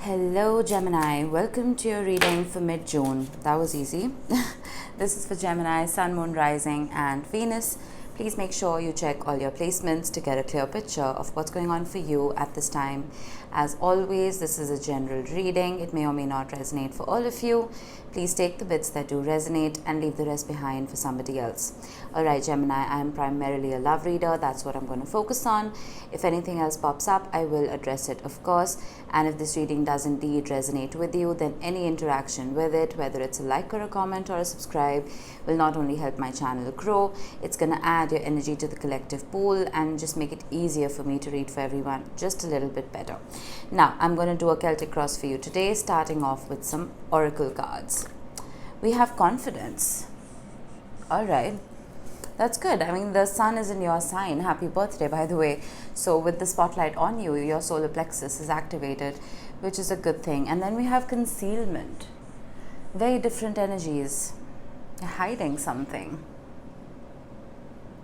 Hello Gemini, welcome to your reading for mid-June. That was easy. This is for Gemini, Sun, Moon, Rising and Venus. Please make sure you check all your placements to get a clear picture of what's going on for you at this time. As always, this is a general reading. It may or may not resonate for all of you. Please take the bits that do resonate and leave the rest behind for somebody else. Alright Gemini, I am primarily a love reader. That's what I'm going to focus on. If anything else pops up, I will address it, of course. And if this reading does indeed resonate with you, then any interaction with it, whether it's a like or a comment or a subscribe, will not only help my channel grow, it's going to add your energy to the collective pool and just make it easier for me to read for everyone just a little bit better. Now, I'm going to do a Celtic cross for you today, starting off with some oracle cards. We have confidence. All right. That's good. I mean, the sun is in your sign. Happy birthday, by the way. So with the spotlight on you, your solar plexus is activated, which is a good thing. And then we have concealment. Very different energies. You're hiding something.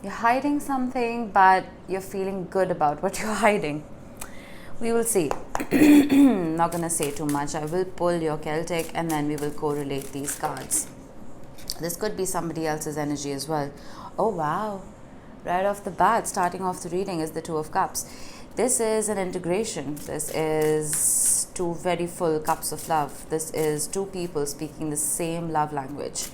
You're hiding something, but you're feeling good about what you're hiding. We will see. Not going to say too much. I will pull your Celtic and then we will correlate these cards. This could be somebody else's energy as well. Oh wow, right off the bat, starting off the reading is the Two of Cups. This is an integration. This is two very full cups of love. This is two people speaking the same love language.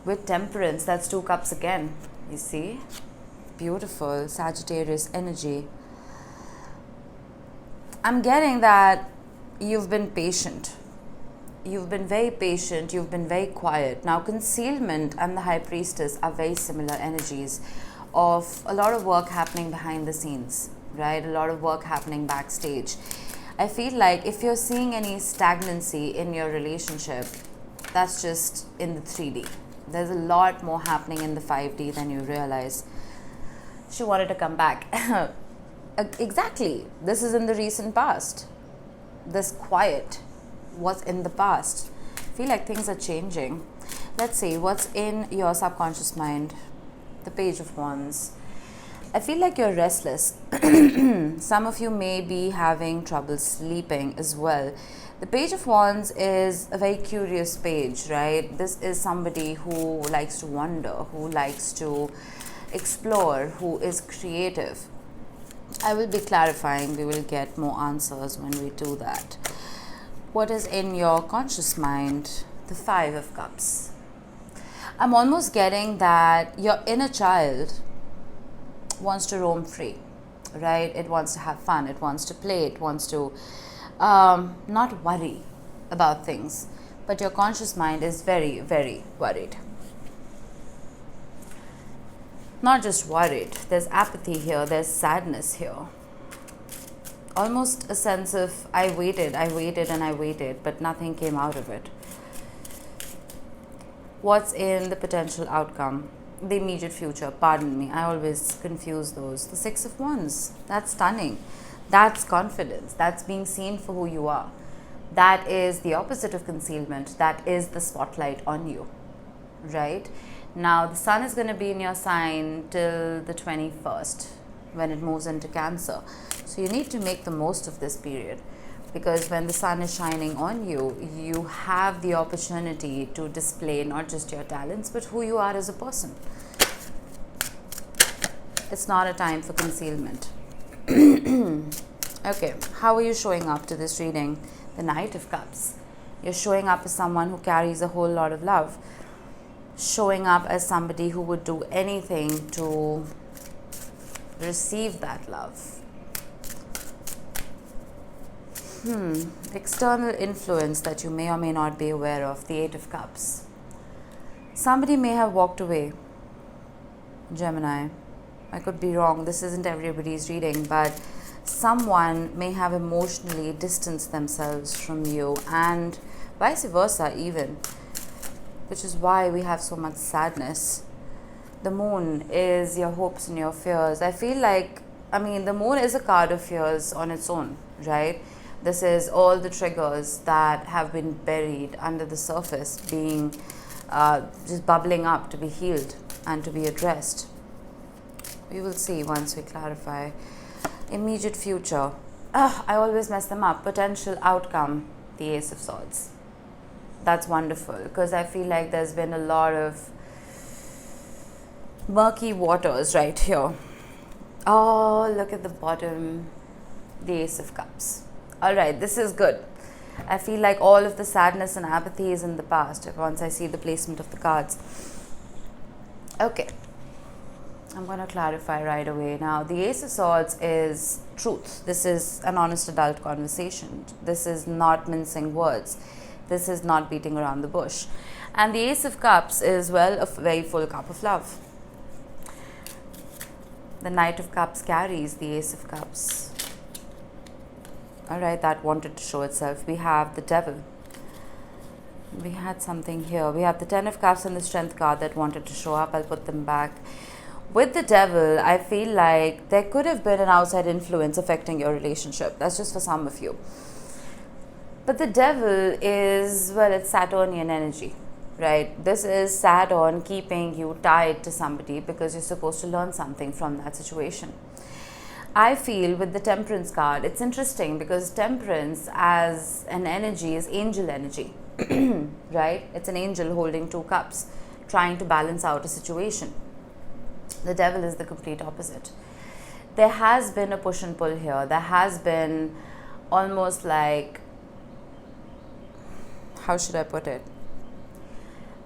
With Temperance, that's two cups again, you see. Beautiful Sagittarius energy. I'm getting that you've been patient. You've been very patient, you've been very quiet. Now, concealment and the High Priestess are very similar energies of a lot of work happening behind the scenes, right? A lot of work happening backstage. I feel like if you're seeing any stagnancy in your relationship, that's just in the 3D. There's a lot more happening in the 5D than you realize. She wanted to come back. Exactly. This is in the recent past. This quiet was in the past. I feel like things are changing. Let's see what's in your subconscious mind. The Page of Wands. I feel like you're restless. Some of you may be having trouble sleeping as well. The Page of Wands is a very curious page, right? This is somebody who likes to wonder, who likes to explore, who is creative. I will be clarifying. We will get more answers when we do that. What is in your conscious mind? The Five of Cups. I'm almost getting that your inner child wants to roam free, right? It wants to have fun. It wants to play. It wants to not worry about things. But your conscious mind is very, very worried. Not just worried. There's apathy here. There's sadness here. Almost a sense of I waited and I waited, but nothing came out of it. What's in the potential outcome? The immediate future, pardon me, I always confuse those. The Six of Wands, that's stunning. That's confidence. That's being seen for who you are. That is the opposite of concealment. That is the spotlight on you, right? Now, the sun is going to be in your sign till the 21st when it moves into Cancer. So you need to make the most of this period, because when the sun is shining on you, you have the opportunity to display not just your talents, but who you are as a person. It's not a time for concealment. Okay, how are you showing up to this reading? The Knight of Cups. You're showing up as someone who carries a whole lot of love. Showing up as somebody who would do anything to receive that love. External influence that you may or may not be aware of. The Eight of Cups. Somebody may have walked away, Gemini. I could be wrong. This isn't everybody's reading, but someone may have emotionally distanced themselves from you, and vice versa even, which is why we have so much sadness. The Moon is your hopes and your fears. I feel like, the Moon is a card of fears on its own, right? This is all the triggers that have been buried under the surface, being just bubbling up to be healed and to be addressed. We will see once we clarify. Immediate future. I always mess them up. Potential outcome, the Ace of Swords. That's wonderful, because I feel like there's been a lot of murky waters right here. Oh, look at the bottom, the Ace of Cups. All right, this is good. I feel like all of the sadness and apathy is in the past once I see the placement of the cards. Okay, I'm going to clarify right away. Now, the Ace of Swords is truth. This is an honest adult conversation. This is not mincing words. This is not beating around the bush. And the Ace of Cups is, well, a very full cup of love. The Knight of Cups carries the Ace of Cups. All right, that wanted to show itself. We have the Devil. We had something here. We have the Ten of Cups and the Strength card that wanted to show up. I'll put them back. With the Devil, I feel like there could have been an outside influence affecting your relationship. That's just for some of you. But the Devil is, well, it's Saturnian energy, right? This is Saturn keeping you tied to somebody because you're supposed to learn something from that situation. I feel with the Temperance card, it's interesting because Temperance as an energy is angel energy, right? It's an angel holding two cups, trying to balance out a situation. The Devil is the complete opposite. There has been a push and pull here. There has been almost like, how should I put it?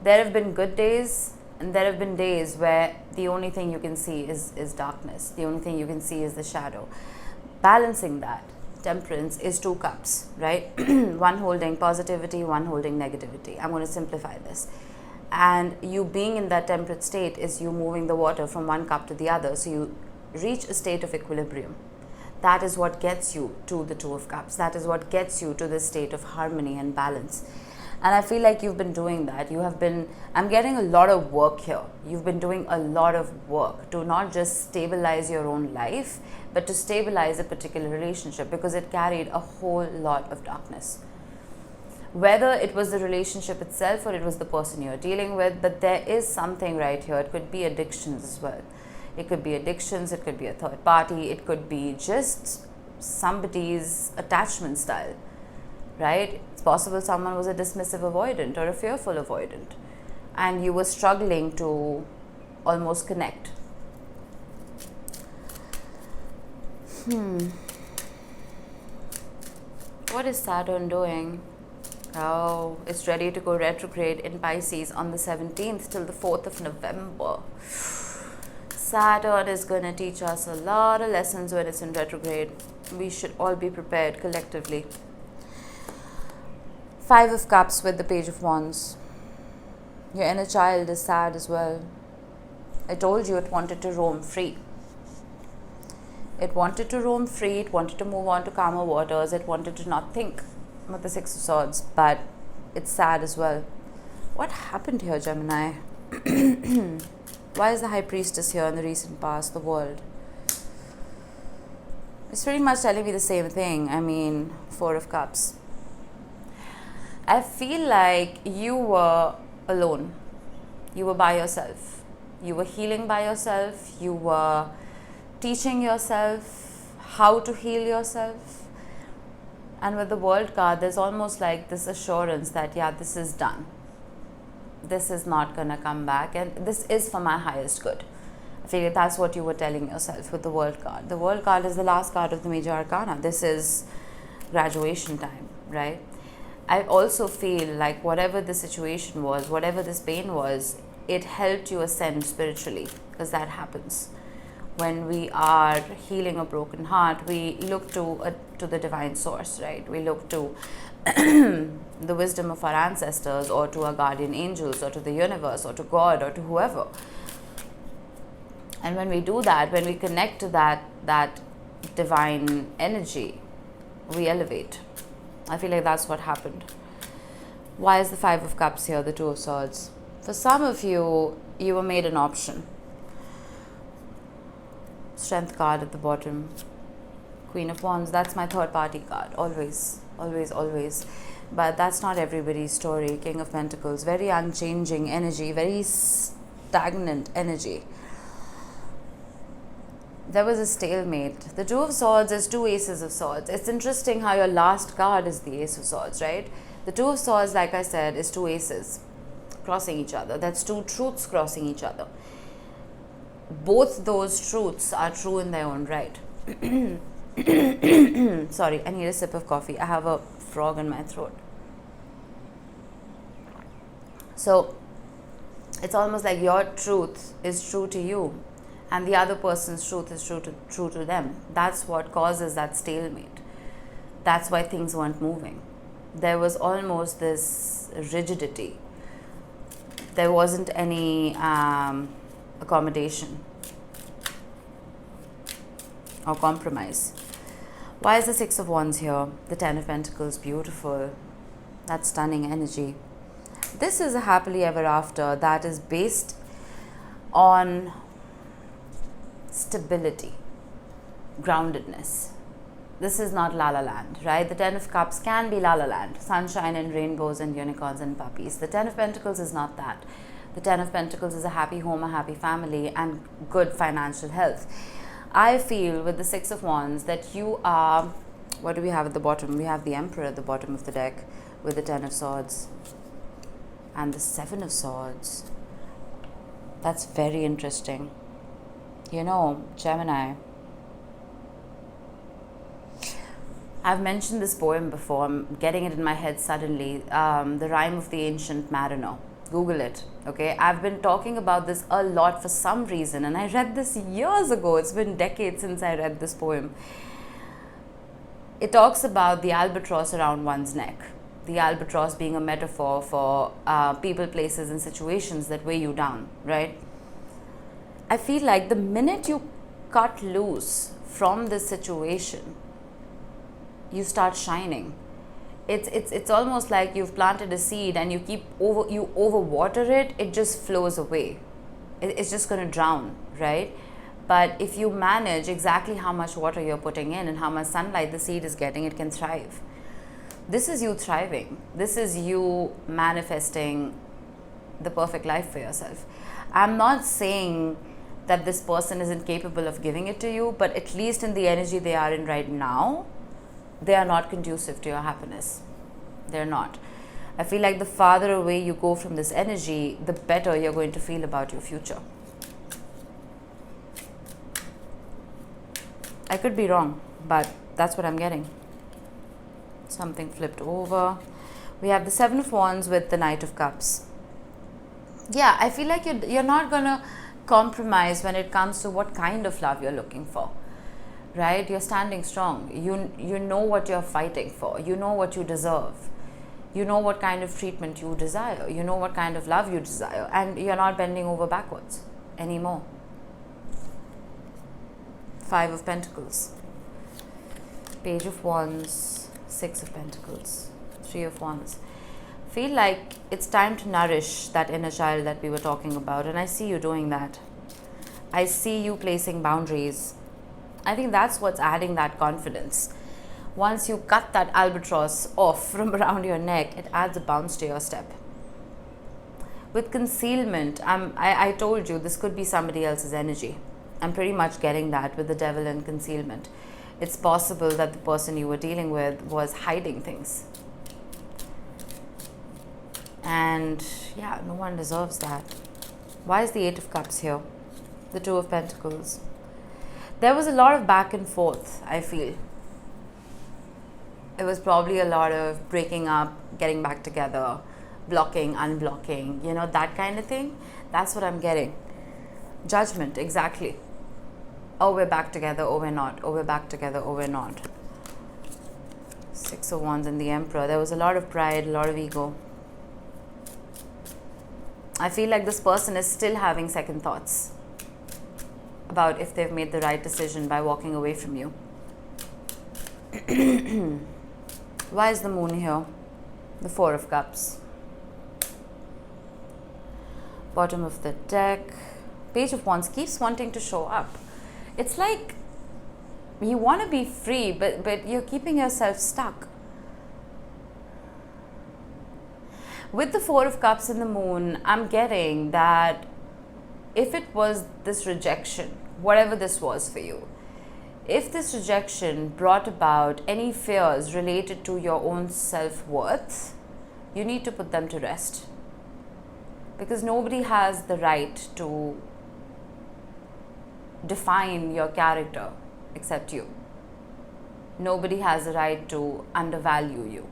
There have been good days and there have been days where the only thing you can see is darkness. The only thing you can see is the shadow. Balancing that, Temperance is two cups, right? One holding positivity, one holding negativity. I'm going to simplify this. And you being in that temperate state is you moving the water from one cup to the other. So you reach a state of equilibrium. That is what gets you to the Two of Cups. That is what gets you to this state of harmony and balance. And I feel like you've been doing that. I'm getting a lot of work here. You've been doing a lot of work to not just stabilize your own life, but to stabilize a particular relationship because it carried a whole lot of darkness. Whether it was the relationship itself or it was the person you're dealing with, but there is something right here. It could be addictions as well. It could be addictions, it could be a third party, it could be just somebody's attachment style, right? It's possible someone was a dismissive avoidant or a fearful avoidant and you were struggling to almost connect. What is Saturn doing? Oh, it's ready to go retrograde in Pisces on the 17th till the 4th of November. Saturn is going to teach us a lot of lessons when it's in retrograde. We should all be prepared collectively. Five of Cups with the Page of Wands. Your inner child is sad as well. I told you it wanted to roam free. It wanted to roam free. It wanted to move on to calmer waters. It wanted to not think with the Six of Swords. But it's sad as well. What happened here, Gemini? Why is the High Priestess here in the recent past, the world? It's pretty much telling me the same thing. I mean, Four of Cups. I feel like you were alone. You were by yourself. You were healing by yourself. You were teaching yourself how to heal yourself. And with the World card, there's almost like this assurance that, yeah, this is done. This is not going to come back and this is for my highest good. I feel like that's what you were telling yourself with the World card. The World card is the last card of the major arcana. This is graduation time, right? I also feel like whatever the situation was, whatever this pain was, it helped you ascend spiritually because that happens. When we are healing a broken heart, we look to the divine source, right? We look to the wisdom of our ancestors or to our guardian angels or to the universe or to God or to whoever. And when we do that, when we connect to that divine energy, we elevate. I feel like that's what happened. Why is the Five of Cups here, the Two of Swords? For some of you, you were made an option. Strength card at the bottom. Queen of Wands, that's my third party card, always. Always, always. But that's not everybody's story. King of Pentacles, very unchanging energy, very stagnant energy. There was a stalemate. The Two of Swords is two Aces of Swords. It's interesting how your last card is the Ace of Swords, right? The Two of Swords, like I said, is two aces crossing each other. That's two truths crossing each other. Both those truths are true in their own right. Sorry, I need a sip of coffee. I have a frog in my throat. So it's almost like your truth is true to you and the other person's truth is true to them. That's what causes that stalemate. That's why things weren't moving. There was almost this rigidity. There wasn't any accommodation or compromise. Why is the Six of Wands here? The Ten of Pentacles, beautiful. That's stunning energy. This is a happily ever after that is based on stability, groundedness. This is not La La Land, right? The Ten of Cups can be La La Land, sunshine and rainbows and unicorns and puppies. The Ten of Pentacles is not that. The Ten of Pentacles is a happy home, a happy family, and good financial health. I feel with the Six of Wands that you are, what do we have at the bottom? We have the Emperor at the bottom of the deck with the Ten of Swords and the Seven of Swords. That's very interesting. You know, Gemini, I've mentioned this poem before. I'm getting it in my head suddenly. The Rhyme of the Ancient Mariner. Google it, okay? I've been talking about this a lot for some reason, and I read this years ago. It's been decades since I read this poem. It talks about the albatross around one's neck. The albatross being a metaphor for people, places, and situations that weigh you down, right? I feel like the minute you cut loose from this situation, you start shining. It's almost like you've planted a seed and you overwater it, it just flows away. It's just going to drown, right? But if you manage exactly how much water you're putting in and how much sunlight the seed is getting, it can thrive. This is you thriving. This is you manifesting the perfect life for yourself. I'm not saying that this person isn't capable of giving it to you, but at least in the energy they are in right now, they are not conducive to your happiness. They're not. I feel like the farther away you go from this energy, the better you're going to feel about your future. I could be wrong, but that's what I'm getting. Something flipped over. We have the Seven of Wands with the Knight of Cups. Yeah, I feel like you're not going to compromise when it comes to what kind of love you're looking for. Right? You're standing strong. You know what you're fighting for. You know what you deserve. You know what kind of treatment you desire. You know what kind of love you desire. And you're not bending over backwards anymore. Five of Pentacles. Page of Wands. Six of Pentacles. Three of Wands. Feel like it's time to nourish that inner child that we were talking about. And I see you doing that. I see you placing boundaries. I think that's what's adding that confidence. Once you cut that albatross off from around your neck, it adds a bounce to your step. With concealment, I told you this could be somebody else's energy. I'm pretty much getting that with the Devil and concealment. It's possible that the person you were dealing with was hiding things. And yeah, no one deserves that. Why is the Eight of Cups here? The Two of Pentacles. There was a lot of back and forth, I feel. It was probably a lot of breaking up, getting back together, blocking, unblocking, you know, that kind of thing. That's what I'm getting. Judgment, exactly. Oh, we're back together, oh, we're not. Oh, we're back together, oh, we're not. Six of Wands and the Emperor. There was a lot of pride, a lot of ego. I feel like this person is still having second thoughts about if they've made the right decision by walking away from you. Why is the Moon here? The Four of Cups. Bottom of the deck. Page of Wands keeps wanting to show up. It's like you want to be free, but you're keeping yourself stuck. With the Four of Cups and the Moon, I'm getting that if it was this rejection, whatever this was for you, if this rejection brought about any fears related to your own self-worth, you need to put them to rest. Because nobody has the right to define your character except you. Nobody has the right to undervalue you.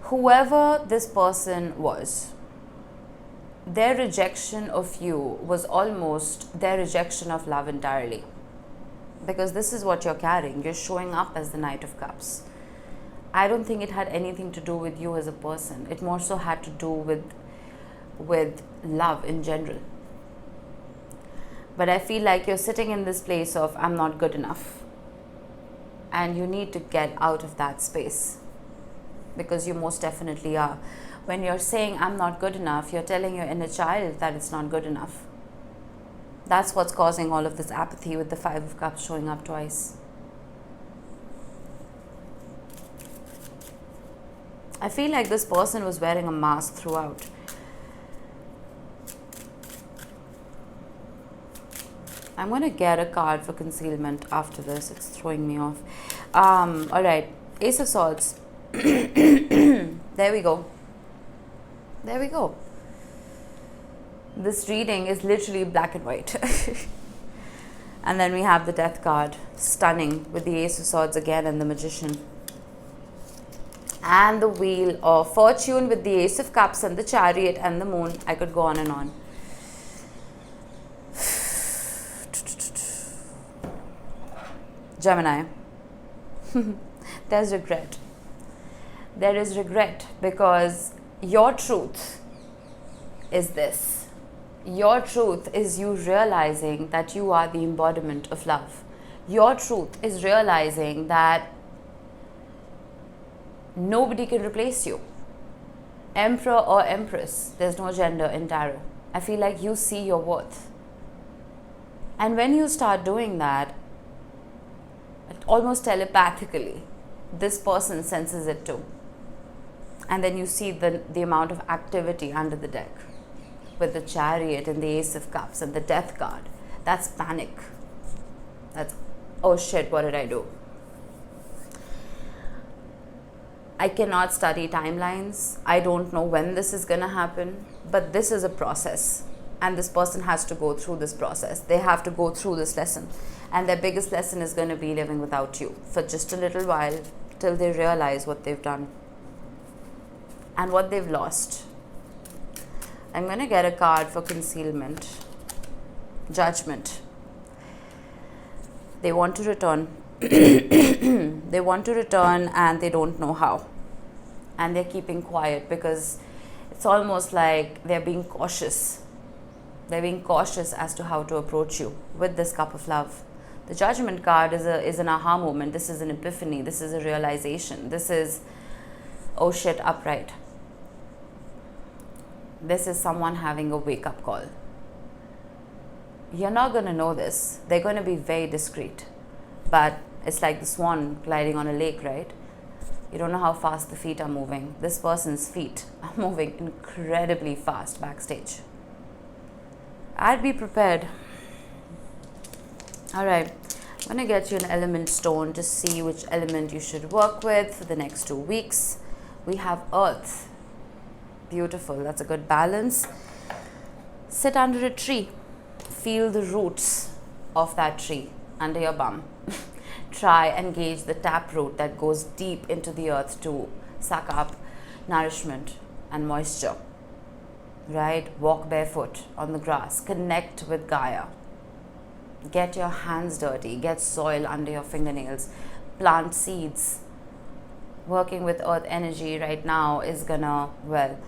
Whoever this person was, their rejection of you was almost their rejection of love entirely. Because this is what you're carrying. You're showing up as the Knight of Cups. I don't think it had anything to do with you as a person. It more so had to do with love in general. But I feel like you're sitting in this place of, I'm not good enough. And you need to get out of that space. Because you most definitely are. When you're saying, I'm not good enough, you're telling your inner child that it's not good enough. That's what's causing all of this apathy with the Five of Cups showing up twice. I feel like this person was wearing a mask throughout. I'm going to get a card for concealment after this. It's throwing me off. All right. Ace of Swords. There we go. There we go. This reading is literally black and white. And then we have the Death card. Stunning, with the Ace of Swords again and the Magician. And the Wheel of Fortune with the Ace of Cups and the Chariot and the Moon. I could go on and on. Gemini. There's regret. There is regret because your truth is this. Your truth is you realizing that you are the embodiment of love. Your truth is realizing that nobody can replace you. Emperor or Empress, there's no gender in tarot. I feel like you see your worth. And when you start doing that, almost telepathically, this person senses it too. And then you see the amount of activity under the deck with the Chariot and the Ace of Cups and the Death card. That's panic. That's, oh shit, what did I do? I cannot study timelines. I don't know when this is going to happen, but this is a process. And this person has to go through this process. They have to go through this lesson. And their biggest lesson is going to be living without you for just a little while till they realize what they've done and what they've lost. I'm going to get a card for concealment. Judgment. They want to return. They want to return and they don't know how. And they're keeping quiet because it's almost like they're being cautious. They're being cautious as to how to approach you with this Cup of Love. The Judgment card is an aha moment. This is an epiphany. This is a realization. This is, oh shit, upright. This is someone having a wake-up call. You're not going to know this. They're going to be very discreet. But it's like the swan gliding on a lake, right? You don't know how fast the feet are moving. This person's feet are moving incredibly fast backstage. I'd be prepared. All right. I'm going to get you an element stone to see which element you should work with for the next 2 weeks. We have Earth. Beautiful. That's a good balance. Sit under a tree. Feel the roots of that tree under your bum. Try and gauge the taproot that goes deep into the earth to suck up nourishment and moisture. Right? Walk barefoot on the grass. Connect with Gaia. Get your hands dirty. Get soil under your fingernails. Plant seeds. Working with earth energy right now is gonna, well,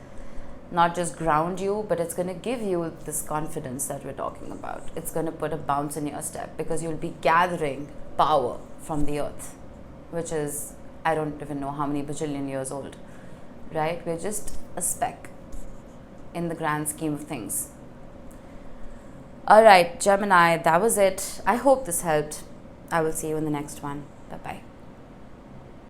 not just ground you, but it's going to give you this confidence that we're talking about. It's going to put a bounce in your step because you'll be gathering power from the earth, which is, I don't even know how many bajillion years old, right? We're just a speck in the grand scheme of things. All right, Gemini, that was it. I hope this helped. I will see you in the next one. Bye-bye.